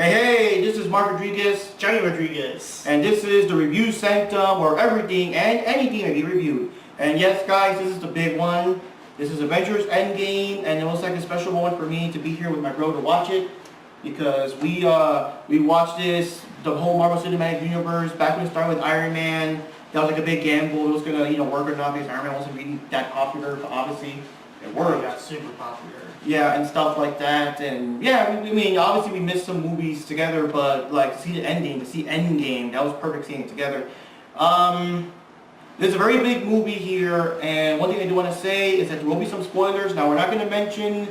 Hey, this is Mark Rodriguez, Johnny Rodriguez. and this is the review Sanctum, where everything and anything may be reviewed. And yes, guys, this is the big one. This is Avengers End Game, and it was like a special moment for me to be here with my bro to watch it, because we watched this, the whole Marvel Cinematic Universe, back when it started with Iron Man. That was like a big gamble. It was gonna, work or not, because Iron Man wasn't really that popular, but obviously it worked. It got super popular. Yeah, and stuff like that, and yeah, I mean, obviously we missed some movies together, but like to see the ending, to see End Game, that was perfect seeing it together. There's a very big movie here, and one thing I do want to say is that there will be some spoilers. Now, we're not going to mention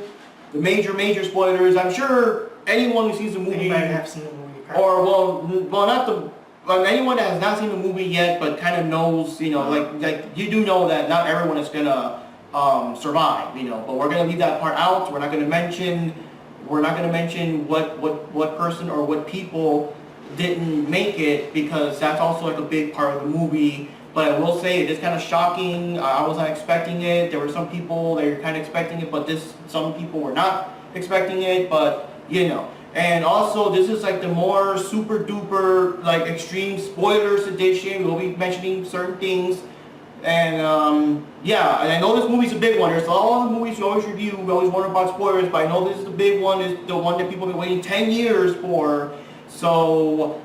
the major spoilers. I'm sure anyone who sees the movie, anybody have seen the movie, or anyone that has not seen the movie yet, but kind of knows, like you do know that not everyone is gonna survive, but we're gonna leave that part out. We're not gonna mention what person or what people didn't make it, because that's also like a big part of the movie. But I will say it is kind of shocking. I was not expecting it. There were some people that were kind of expecting it, but some people were not expecting it. But and also this is like the more super duper like extreme spoilers edition. We'll be mentioning certain things. And yeah, and I know this movie's a big one. There's all the movies we always review, we always wonder about spoilers, but I know this is the big one, is the one that people have been waiting 10 years for. So,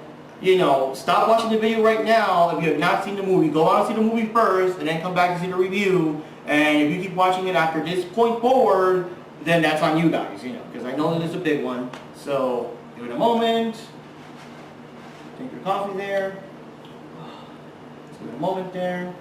stop watching the video right now if you have not seen the movie. Go out and see the movie first, and then come back and see the review. And if you keep watching it after this point forward, then that's on you guys, because I know that it's a big one. So, give it a moment. Take your coffee there. Let's give it a moment there.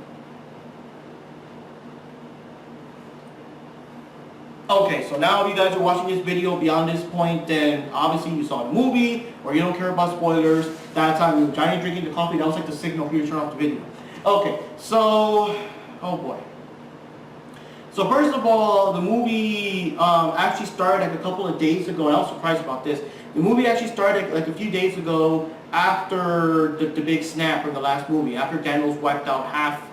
Okay, so now if you guys are watching this video beyond this point, then obviously you saw the movie, or you don't care about spoilers. That's on you. Johnny drinking the coffee, that was like the signal for you to turn off the video. Okay, so, oh boy. So first of all, the movie actually started like a couple of days ago, and I was surprised about this. The movie actually started like a few days ago after the big snap from the last movie, after Thanos wiped out half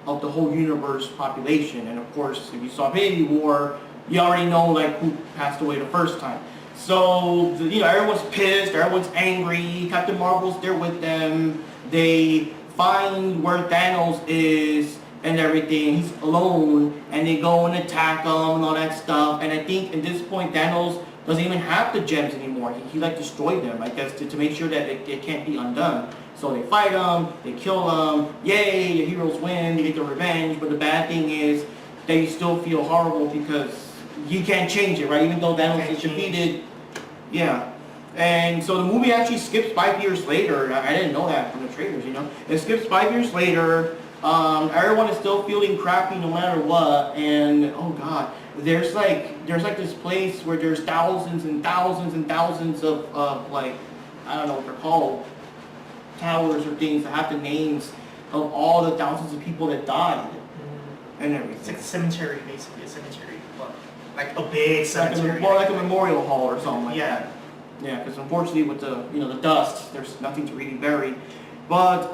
of the whole universe population. And of course, if you saw Infinity War, you already know like who passed away the first time. So everyone's pissed, everyone's angry. Captain Marvel's there with them. They find where Thanos is and everything. He's alone, and they go and attack him and all that stuff. And I think at this point Thanos doesn't even have the gems anymore. He like destroyed them, I guess, to make sure that it can't be undone. So they fight him, they kill him. Yay, the heroes win, they get their revenge. But the bad thing is that you still feel horrible because you can't change it, right? Even though Thanos is defeated. Yeah. And so the movie actually skips 5 years later. I didn't know that from the trailers, It skips 5 years later. Everyone is still feeling crappy no matter what. And oh god, there's like this place where there's thousands and thousands and thousands of like, I don't know what they're called, towers or things that have the names of all the thousands of people that died. And everything. It's like a cemetery, basically, a cemetery. Like a big cemetery. More like a memorial hall or something like that. Yeah, because unfortunately with the the dust, there's nothing to really bury. But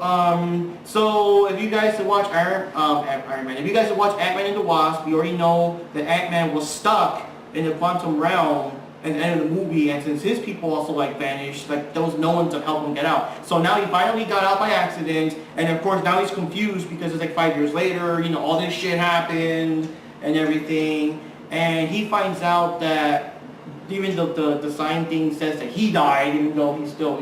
so if you guys have watched Iron Man, if you guys have watched Ant-Man and the Wasp, you already know that Ant-Man was stuck in the quantum realm at the end of the movie, and since his people also like vanished, like there was no one to help him get out. So now he finally got out by accident, and of course now he's confused because it's like 5 years later, all this shit happened and everything. And he finds out that even though the sign thing says that he died, even though he's still,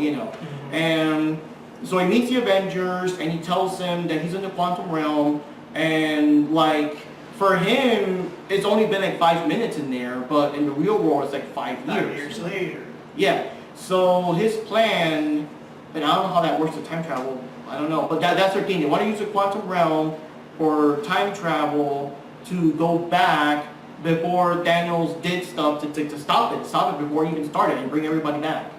And so he meets the Avengers, and he tells them that he's in the quantum realm, and like, for him, it's only been like 5 minutes in there, but in the real world, it's like 5 years. 5 years later. Yeah. So his plan, and I don't know how that works with time travel, I don't know, but that's their thing. They want to use the quantum realm for time travel to go back before Thanos did stuff to stop it before he even started and bring everybody back.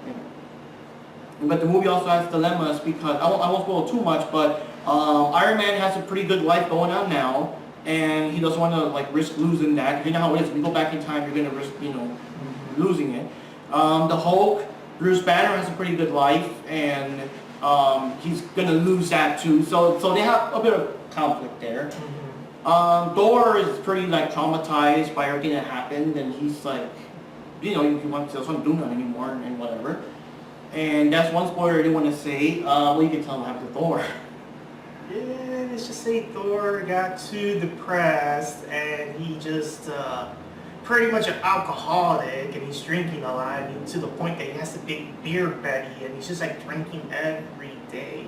But the movie also has dilemmas, because I won't spoil too much, but Iron Man has a pretty good life going on now, and he doesn't want to like risk losing that. You know how it is. If you go back in time, you're gonna risk losing it. The Hulk, Bruce Banner, has a pretty good life, and he's gonna lose that too. So they have a bit of conflict there. Thor is pretty like traumatized by everything that happened, and he's like, he doesn't want to do nothing anymore and whatever. And that's one spoiler I didn't want to say. Well, you can tell them what happened to Thor. Yeah, let's just say Thor got too depressed and he just pretty much an alcoholic and he's drinking a lot and to the point that he has a big beer belly and he's just like drinking every day.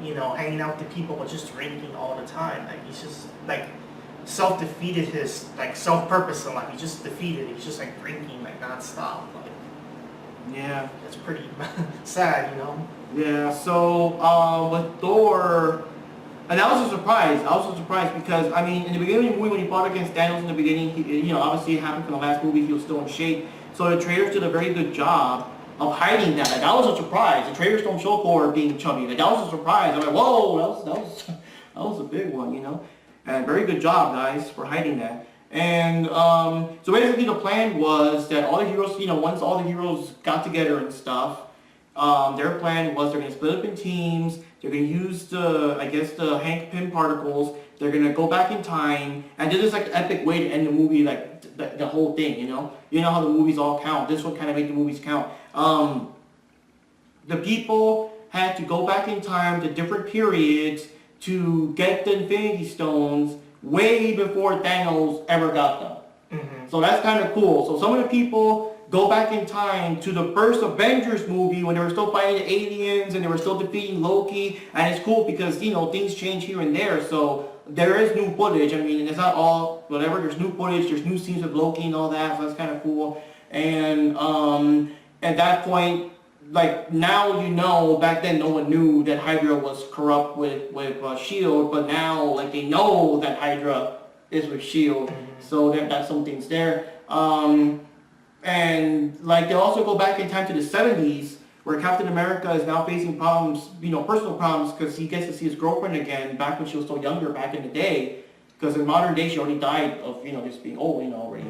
You know, hanging out with people but just drinking all the time. Like he's just like self-defeated his like self-purpose in life. He's just defeated. He's just like drinking like non-stop. Like, Yeah. it's pretty sad, you know? Yeah, so with Thor, and that was a surprise. I was so surprised because, I mean, in the beginning of the movie, when he fought against Thanos in the beginning, he, you know, obviously it happened from the last movie, he was still in shape. So the trailers did a very good job of hiding that. Like, that was a surprise. The trailers don't show Thor being chubby. Like, that was a surprise. I'm like, whoa, that was a big one, you know? And very good job, guys, for hiding that. And so basically the plan was that all the heroes, you know, once all the heroes got together and stuff, their plan was they're going to split up in teams, they're going to use the, I guess, the Hank Pym particles, they're going to go back in time, and this is like an epic way to end the movie, like the whole thing, you know? You know how the movies all count, this one kind of make the movies count. The people had to go back in time to different periods to get the Infinity Stones way before Thanos ever got them. So that's kind of cool. So some of the people go back in time to the first Avengers movie when they were still fighting the aliens and they were still defeating Loki. And it's cool because, you know, things change here and there. So there is new footage. I mean, it's not all whatever. There's new footage. There's new scenes with Loki and all that. So that's kind of cool. And at that point, like now, you know, back then no one knew that Hydra was corrupt with S.H.I.E.L.D. But now, like, they know that Hydra is with S.H.I.E.L.D. So that's something's there. And like they also go back in time to the 70s where Captain America is now facing problems, you know, personal problems because he gets to see his girlfriend again back when she was still younger back in the day. Because in modern day she already died of, you know, just being old, you know, already.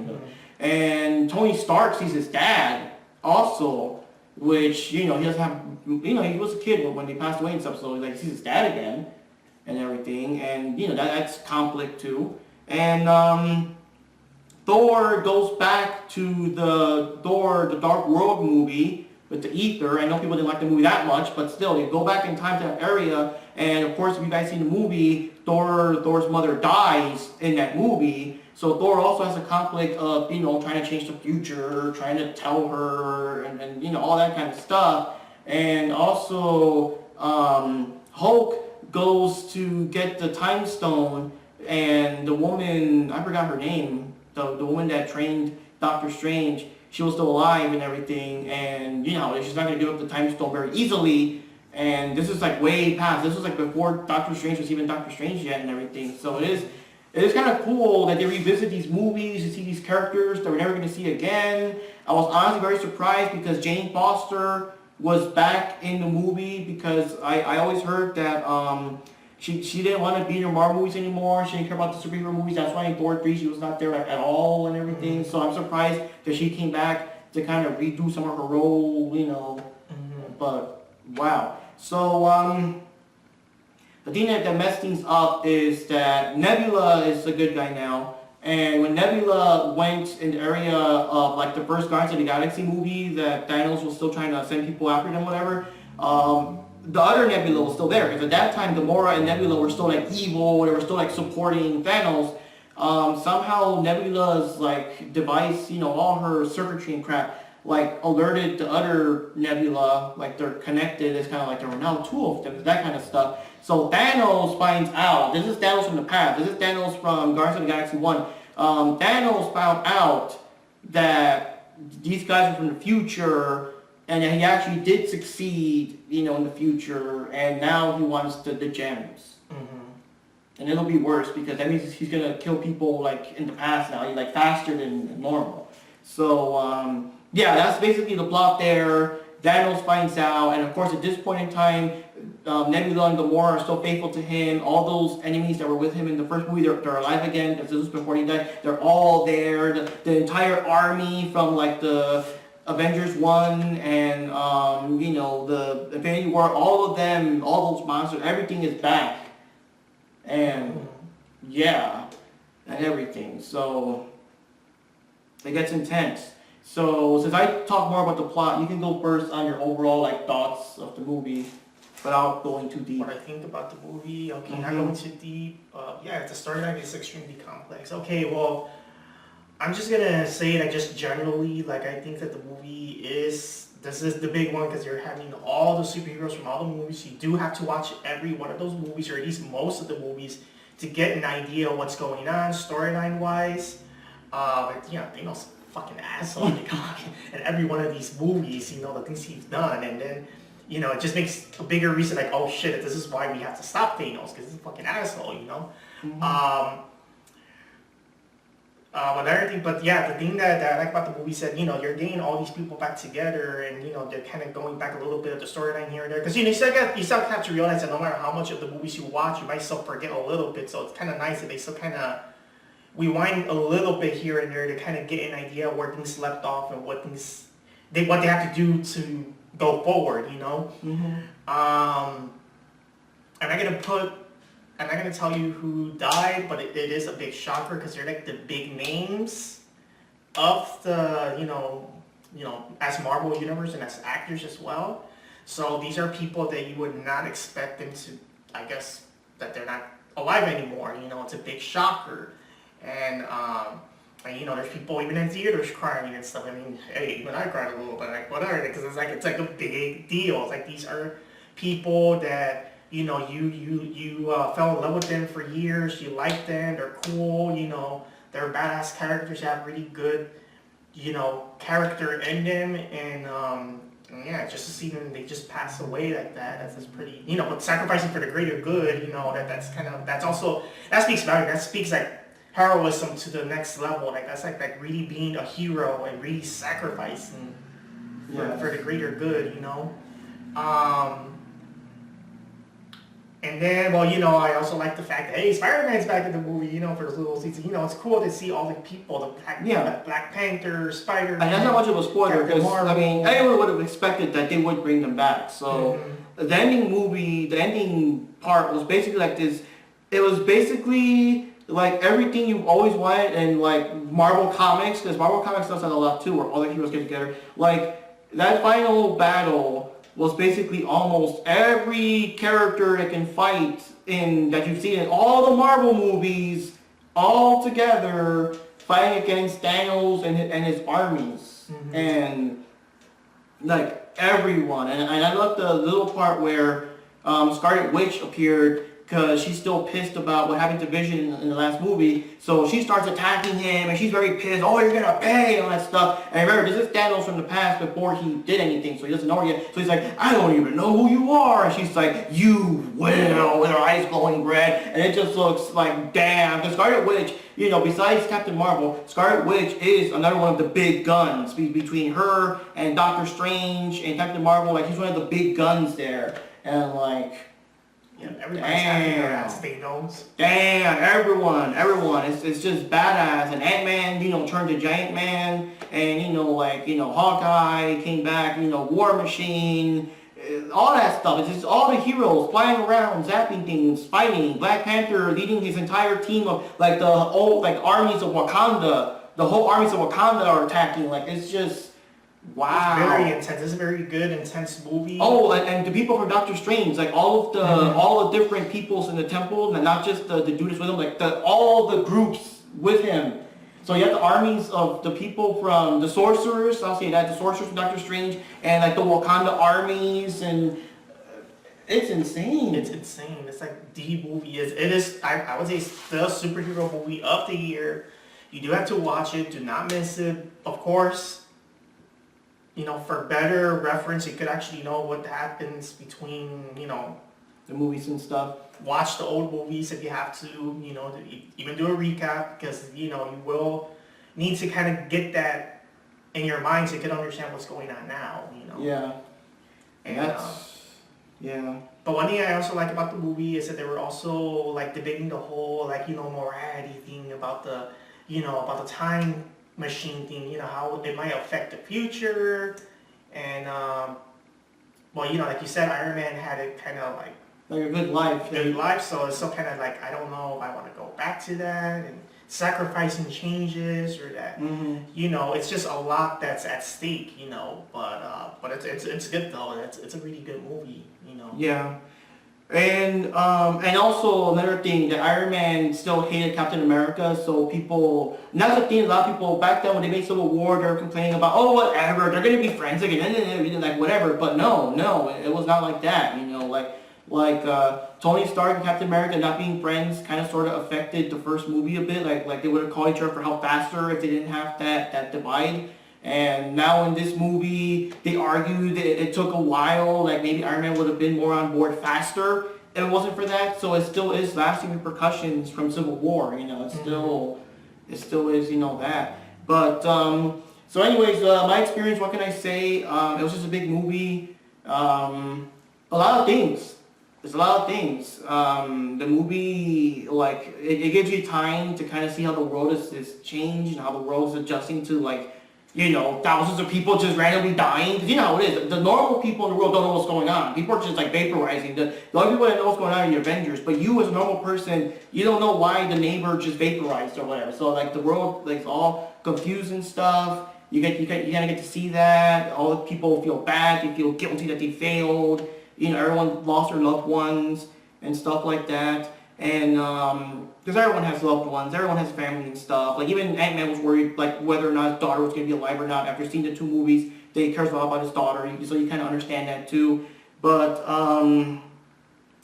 And Tony Stark sees his dad also, which, you know, he doesn't have, you know, he was a kid when he passed away and stuff, so like he sees his dad again and everything. And, you know, that's conflict too. And Thor goes back to the Dark World movie with the ether. I know people didn't like the movie that much, but still, they go back in time to that area. And of course, if you guys seen the movie, Thor's mother dies in that movie. So Thor also has a conflict of, you know, trying to change the future, trying to tell her, and you know, all that kind of stuff. And also, Hulk goes to get the time stone, and the woman, I forgot her name, the woman that trained Doctor Strange, she was still alive and everything, and you know, she's not going to give up the time stone very easily. And this is like way past, this was like before Doctor Strange was even Doctor Strange yet and everything. So it is kind of cool that they revisit these movies to see these characters that we're never going to see again. I was honestly very surprised because Jane Foster was back in the movie because I always heard that she didn't want to be in the Marvel movies anymore. She didn't care about the superhero movies. That's why in Thor 3 she was not there at all and everything. So I'm surprised that she came back to kind of redo some of her role, you know. But wow. So the thing that messed things up is that Nebula is a good guy now. And when Nebula went in the area of like the first Guardians of the Galaxy movie that Thanos was still trying to send people after them, whatever, the other Nebula was still there. Because at that time, Gamora and Nebula were still like evil, they were still like supporting Thanos. Somehow Nebula's like device, you know, all her circuitry and crap, like alerted the other Nebula, like they're connected, it's kind of like they're now two of them, that kind of stuff. So Thanos finds out, this is Thanos from the past, this is Thanos from Guardians of the Galaxy 1. Thanos found out that these guys are from the future and that he actually did succeed, you know, in the future, and now he wants the gems. And it'll be worse because that means he's gonna kill people like in the past now, like faster than normal. So yeah, that's basically the plot there. Thanos finds out, and of course at this point in time, Nebula and Gamora are still faithful to him. All those enemies that were with him in the first movie, they're alive again, because this was before he died. They're all there. The entire army from like the Avengers 1 and, you know, the Infinity War, all of them, all those monsters, everything is back. And yeah, and everything. So it gets intense. So since I talk more about the plot, you can go first on your overall like thoughts of the movie, without going too deep. What I think about the movie, okay, not Mhm. going too deep. Yeah, the storyline is extremely complex. Okay, well, I'm just gonna say that just generally, like I think that the movie is, this is the big one because you're having all the superheroes from all the movies. You do have to watch every one of those movies, or at least most of the movies, to get an idea of what's going on storyline wise. But yeah, Thanos fucking asshole in every one of these movies, you know, the things he's done, and then, you know, it just makes a bigger reason like, oh shit, this is why we have to stop Thanos, because he's a fucking asshole, you know? Mhm. But everything, but yeah, the thing that I like about the movie said, you know, you're getting all these people back together, and you know, they're kind of going back a little bit of the storyline here and there, because you know, you still have to realize that no matter how much of the movies you watch, you might still forget a little bit. So it's kind of nice that they still kind of rewind a little bit here and there to kind of get an idea of where things left off and what they have to do to go forward, you know. Mhm. I'm not gonna tell you who died, but it is a big shocker because they're like the big names of the, as Marvel Universe and as actors as well. So these are people that you would not expect them to, I guess, that they're not alive anymore. You know, it's a big shocker. And you know, there's people even in theaters crying and stuff. I mean, hey, even I cried a little bit, like whatever, because it's like a big deal. It's like these are people that, you know, you fell in love with them for years. You like them. They're cool. You know, they're badass characters. Have really good, you know, character in them. And yeah, just to see them, they just pass away like that. That's pretty, you know, but sacrificing for the greater good. You know, that speaks value. That speaks like heroism to the next level. Like that's like really being a hero and really sacrificing for the greater good. You know. And then, well, you know, I also like the fact that, hey, Spider-Man's back in the movie, you know, for those little season. You know, it's cool to see all the people, the Black Panther, Spider-Man. And that's not much of a spoiler, because, I mean, anyone would have expected that they would bring them back. So, the ending part was basically like this. It was basically like everything you've always wanted in, like, Marvel Comics, because Marvel Comics does that a lot, too, where all the heroes get together. Like, that final battle was basically almost every character that can fight that you've seen in all the Marvel movies, all together fighting against Thanos and his armies. And like everyone. And I love the little part where Scarlet Witch appeared, because she's still pissed about what happened to Vision in the last movie. So she starts attacking him, and she's very pissed. Oh, you're gonna pay, and all that stuff. And remember, this is Thanos from the past before he did anything, so he doesn't know her yet. So he's like, I don't even know who you are. And she's like, you will, with her eyes glowing red. And it just looks like, damn. The Scarlet Witch, you know, besides Captain Marvel, Scarlet Witch is another one of the big guns between her and Doctor Strange and Captain Marvel. Like, he's one of the big guns there. And like, yeah, everybody's happy around Thanos. Damn, everyone. It's just badass. And Ant-Man, you know, turned to Giant Man. And, you know, like, you know, Hawkeye came back, you know, War Machine. All that stuff. It's just all the heroes flying around, zapping things, fighting. Black Panther leading his entire team of, like, the old, like, armies of Wakanda. The whole armies of Wakanda are attacking. Like, it's just... Wow. It's very intense. It's a very good, intense movie. Oh, and the people from Doctor Strange, like all the different peoples in the temple, and not just the dudes with him, like all the groups with him. So you have the armies of the people from the sorcerers, I'll say that, the sorcerers from Doctor Strange, and like the Wakanda armies, and it's insane. It's insane. It's like the movie is, I would say it's the superhero movie of the year. You do have to watch it. Do not miss it. Of course, you know, for better reference, you could actually know what happens between, you know, the movies and stuff. Watch the old movies if you have to, you know, even do a recap, because, you know, you will need to kind of get that in your mind so you can understand what's going on now, you know. Yeah. And yeah. But one thing I also like about the movie is that they were also like debating the whole, like, you know, morality thing about the, you know, about the time machine thing, you know, how it might affect the future. And well, you know, like you said, Iron Man had it kind of like a good life. so it's still kind of like, I don't know if I want to go back to that. And sacrificing changes or that, you know, it's just a lot that's at stake, you know. But it's good though. It's a really good movie, you know. Yeah. And also another thing, that Iron Man still hated Captain America, so people, and that's the thing, a lot of people back then when they made Civil War, they were complaining about, oh, whatever, they're gonna be friends again, like whatever. But no, it was not like that, you know, like Tony Stark and Captain America not being friends kind of sort of affected the first movie a bit, like they would have called each other for help faster if they didn't have that divide. And now in this movie, they argued that it took a while, like maybe Iron Man would have been more on board faster if it wasn't for that. So it still is lasting repercussions from Civil War, you know, it still is, you know, that. But, so anyways, my experience, what can I say? It was just a big movie. A lot of things. There's a lot of things. The movie, like, it gives you time to kind of see how the world is changed and how the world is adjusting to, like, you know, thousands of people just randomly dying. Because you know how it is. The normal people in the world don't know what's going on. People are just like vaporizing. The only people that know what's going on are the Avengers. But you as a normal person, you don't know why the neighbor just vaporized or whatever. So like the world, like, it's all confused and stuff. You kind of get to see that. All the people feel bad. They feel guilty that they failed. You know, everyone lost their loved ones and stuff like that. And because everyone has loved ones, everyone has family and stuff. Like even Ant-Man was worried, like whether or not his daughter was going to be alive or not. After seeing the 2 movies, he cares a lot about his daughter, so you kind of understand that too. But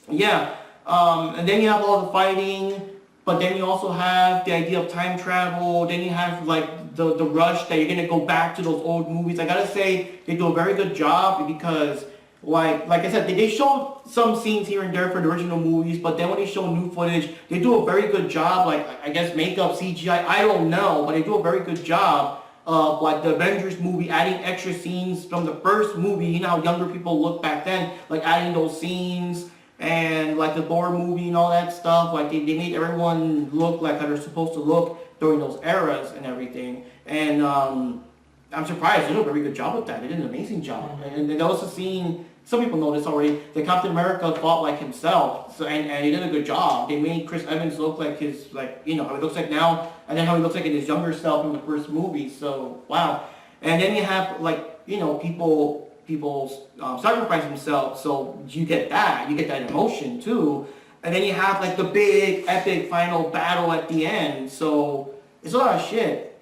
yeah, and then you have all the fighting. But then you also have the idea of time travel. Then you have like the rush that you're going to go back to those old movies. I gotta say they do a very good job because. Like I said, they show some scenes here and there for the original movies, but then when they show new footage, they do a very good job, like, I guess, makeup, CGI, I don't know, but they do a very good job of, like, the Avengers movie, adding extra scenes from the first movie. You know how younger people look back then, like, adding those scenes, and, like, the Thor movie and all that stuff. Like, they made everyone look like how they're supposed to look during those eras and everything. And, I'm surprised. They did a very good job with that. They did an amazing job. And there was a scene, some people know this already, that Captain America fought like himself. So, and he did a good job. They made Chris Evans look like his, like, you know, how he looks like now, and then how he looks like in his younger self in the first movie. So, wow. And then you have, like, you know, people sacrifice themselves. So you get that emotion too. And then you have, like, the big, epic final battle at the end. So it's a lot of shit.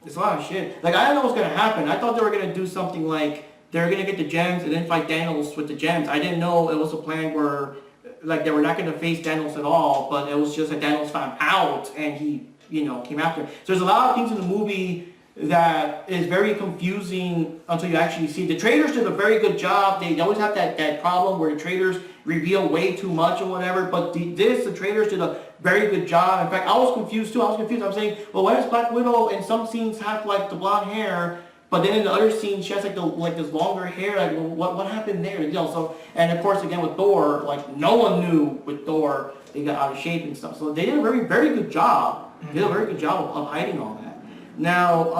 It's a lot of shit. Like, I didn't know what was going to happen. I thought they were going to do something like, they were going to get the gems and then fight Thanos with the gems. I didn't know it was a plan where, like, they were not going to face Thanos at all, but it was just that Thanos found out and he, you know, came after him. So there's a lot of things in the movie that is very confusing until you actually see. The trailers did a very good job. They always have that problem where the trailers reveal way too much or whatever, but the trailers did a very good job. In fact, I was confused too. I'm saying, well, why does Black Widow in some scenes have, like, the blonde hair, but then in the other scenes she has, like this longer hair? Like, well, what happened there? You know, so, and of course, again, with Thor, like, no one knew with Thor they got out of shape and stuff. So they did a very, very good job. They did a very good job of hiding all that. Now,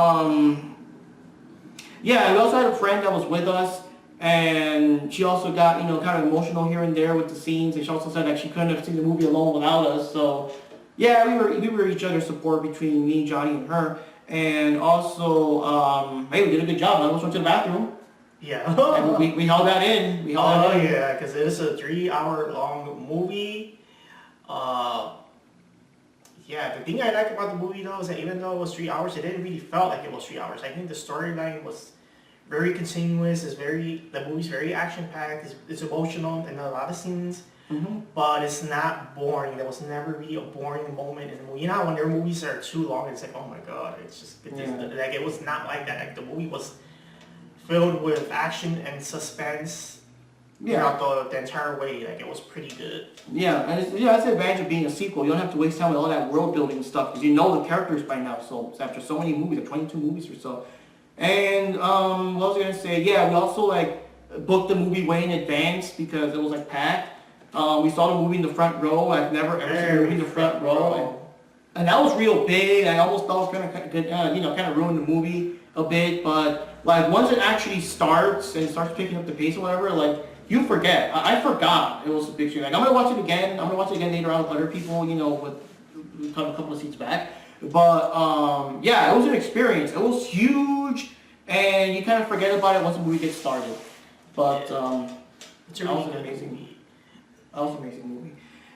yeah, we also had a friend that was with us, and she also got, you know, kind of emotional here and there with the scenes, and she also said that she couldn't have seen the movie alone without us. So, yeah, we were each other's support between me, Johnny, and her. And also, hey, we did a good job. I almost went to the bathroom. Yeah. And we held that in. Yeah, because it is a 3-hour-long movie. Yeah, the thing I like about the movie, though, is that even though it was 3 hours, it didn't really felt like it was 3 hours. I think the storyline was very continuous. The movie's very action-packed. It's emotional in a lot of scenes. But it's not boring. There was never really a boring moment in the movie. You know how when their movies are too long, it's like, oh my god, like, it was not like that. Like, the movie was filled with action and suspense throughout the entire way. Like, it was pretty good. Yeah, and that's the advantage of being a sequel. You don't have to waste time with all that world building stuff because you know the characters by now. So after so many movies, like 22 movies or so. And what was I gonna say? Yeah, we also, like, booked the movie way in advance because it was, like, packed. We saw the movie in the front row. I've never ever seen a movie in the front row, and that was real big. I almost thought it was gonna kind of ruin the movie a bit. But, like, once it actually starts and starts picking up the pace or whatever, like, you forget. I forgot it was a big screen. Like, I'm gonna watch it again. I'm gonna watch it again later on with other people, you know, with a couple of seats back. But yeah, it was an experience. It was huge, and you kind of forget about it once the movie gets started. But that was an amazing movie.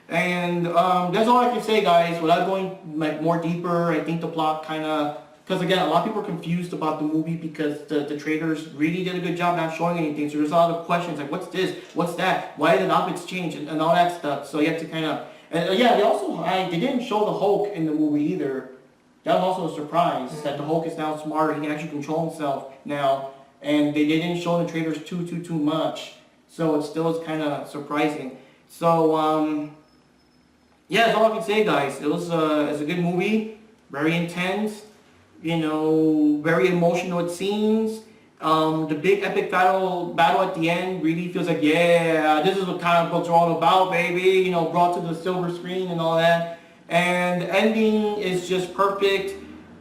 And that's all I can say, guys. Without going like more deeper, I think the plot kind of, because again, a lot of people are confused about the movie because the trailers really did a good job not showing anything. So there's a lot of questions like, what's this? What's that? Why did the outfits change? And all that stuff. So you have to kind of, yeah, they didn't show the Hulk in the movie either. That was also a surprise, that the Hulk is now smarter. He can actually control himself now. And they didn't show the trailers too much. So it still is kind of surprising. So, yeah, that's all I can say, guys. It was a good movie, very intense, you know, very emotional it seems. The big epic battle at the end really feels like, yeah, this is what comic books are all about, baby. You know, brought to the silver screen and all that. And the ending is just perfect.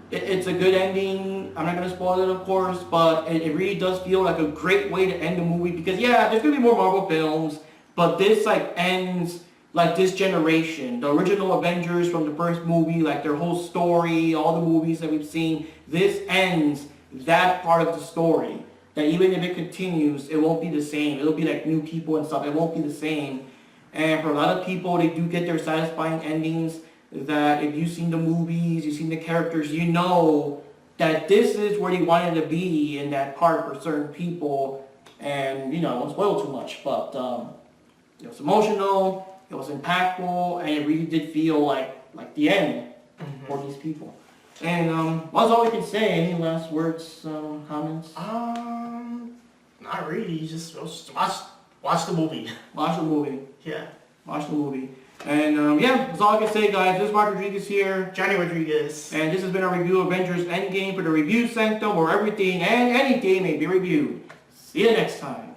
It's a good ending. I'm not going to spoil it, of course, but it really does feel like a great way to end the movie because, yeah, there's going to be more Marvel films, but this, like, ends, like, this generation. The original Avengers from the first movie, like, their whole story, all the movies that we've seen, this ends that part of the story. That even if it continues, it won't be the same. It'll be, like, new people and stuff. It won't be the same. And for a lot of people, they do get their satisfying endings that if you've seen the movies, you've seen the characters, you know that this is where they wanted to be in that part for certain people. And, you know, I won't spoil too much, but it was emotional, it was impactful, and it really did feel like the end for these people. And that's all I can say. Any last words, comments? Not really. Just watch the movie. Watch the movie. Yeah. Watch the movie. And yeah, that's all I can say, guys. This is Mark Rodriguez here. Johnny Rodriguez. And this has been a review of Avengers End Game for the review Sanctum, where everything and anything may be reviewed. See you next time.